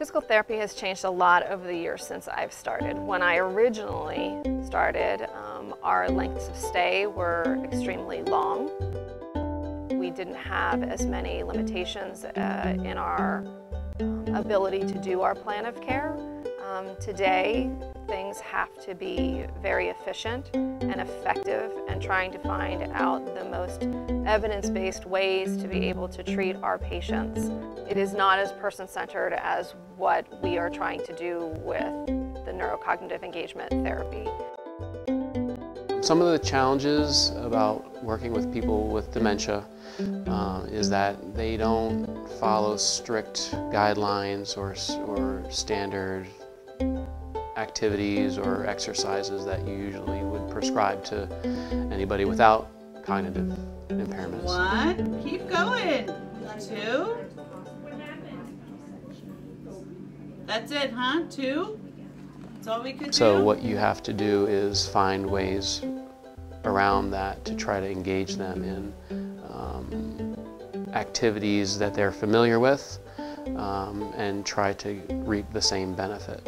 Physical therapy has changed a lot over the years since I've started. When I originally started, our lengths of stay were extremely long. We didn't have as many limitations in our ability to do our plan of care. Today, things have to be very efficient and effective, and trying to find out the most evidence-based ways to be able to treat our patients. It is not as person-centered as what we are trying to do with the neurocognitive engagement therapy. Some of the challenges about working with people with dementia is that they don't follow strict guidelines or standard activities or exercises that you usually would prescribe to anybody without cognitive impairments. 1, keep going. 2. That's it, huh? 2? That's all we could do? So what you have to do is find ways around that to try to engage them in activities that they're familiar with and try to reap the same benefit.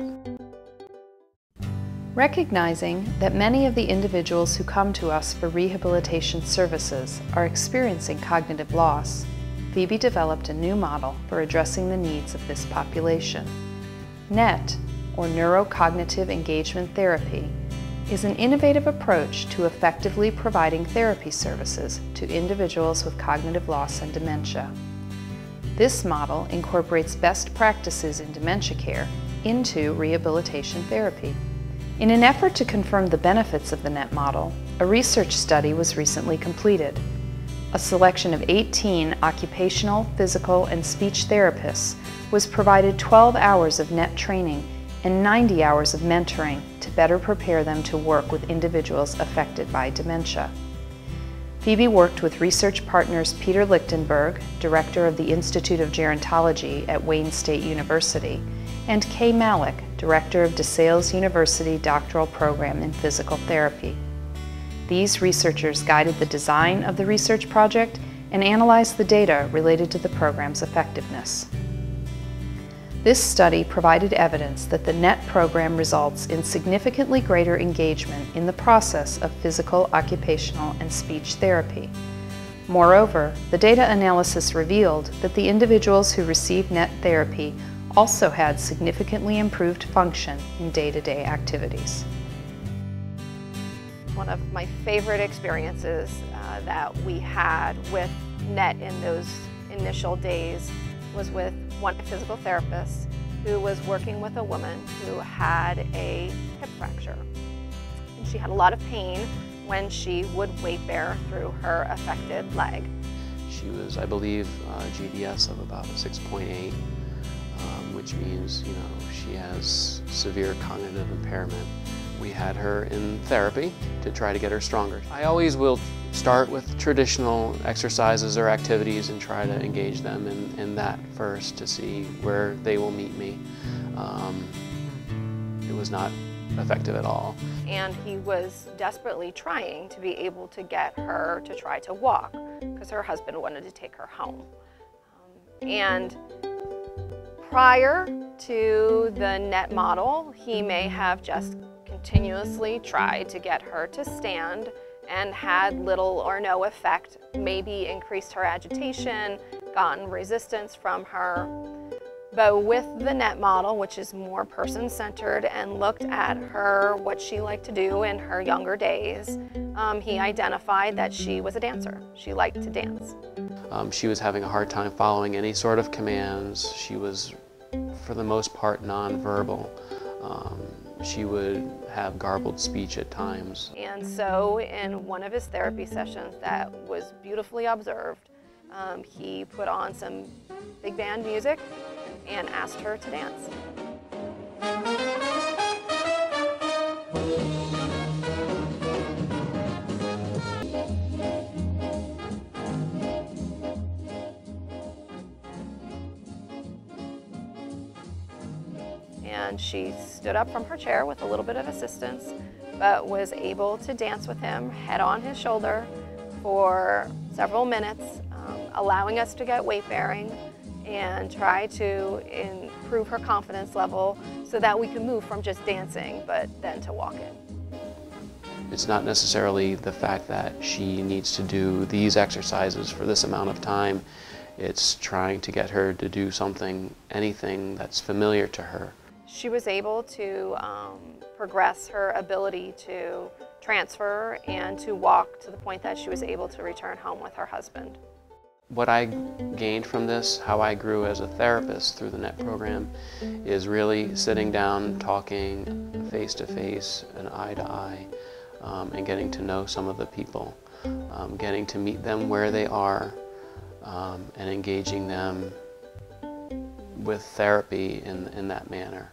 Recognizing that many of the individuals who come to us for rehabilitation services are experiencing cognitive loss, Phoebe developed a new model for addressing the needs of this population. NET, or Neurocognitive Engagement Therapy, is an innovative approach to effectively providing therapy services to individuals with cognitive loss and dementia. This model incorporates best practices in dementia care into rehabilitation therapy. In an effort to confirm the benefits of the NET model, a research study was recently completed. A selection of 18 occupational, physical, and speech therapists was provided 12 hours of NET training and 90 hours of mentoring to better prepare them to work with individuals affected by dementia. Phoebe worked with research partners Peter Lichtenberg, Director of the Institute of Gerontology at Wayne State University, and Kay Malik, Director of DeSales University Doctoral Program in Physical Therapy. These researchers guided the design of the research project and analyzed the data related to the program's effectiveness. This study provided evidence that the NET program results in significantly greater engagement in the process of physical, occupational, and speech therapy. Moreover, the data analysis revealed that the individuals who received NET therapy also had significantly improved function in day-to-day activities. One of my favorite experiences that we had with NET in those initial days was with one physical therapist who was working with a woman who had a hip fracture. And she had a lot of pain when she would weight bear through her affected leg. She was, I believe, GDS of about 6.8, which means, she has severe cognitive impairment. We had her in therapy to try to get her stronger. I always will start with traditional exercises or activities and try to engage them in that first to see where they will meet me. It was not effective at all. And he was desperately trying to be able to get her to try to walk because her husband wanted to take her home. And prior to the NET model, he may have just continuously tried to get her to stand and had little or no effect, maybe increased her agitation, gotten resistance from her. But with the NET model, which is more person-centered and looked at her, what she liked to do in her younger days, he identified that she was a dancer. She liked to dance. She was having a hard time following any sort of commands. She was, for the most part, nonverbal. She would have garbled speech at times. And so in one of his therapy sessions that was beautifully observed, he put on some big band music and asked her to dance. And she stood up from her chair with a little bit of assistance, but was able to dance with him, head on his shoulder, for several minutes, allowing us to get weight bearing and try to improve improve her confidence level so that we can move from just dancing, but then to walking. It's not necessarily the fact that she needs to do these exercises for this amount of time. It's trying to get her to do something, anything that's familiar to her. She was able to progress her ability to transfer and to walk to the point that she was able to return home with her husband. What I gained from this, how I grew as a therapist through the NET program, is really sitting down, talking face to face and eye to eye, and getting to know some of the people, getting to meet them where they are, and engaging them with therapy in that manner.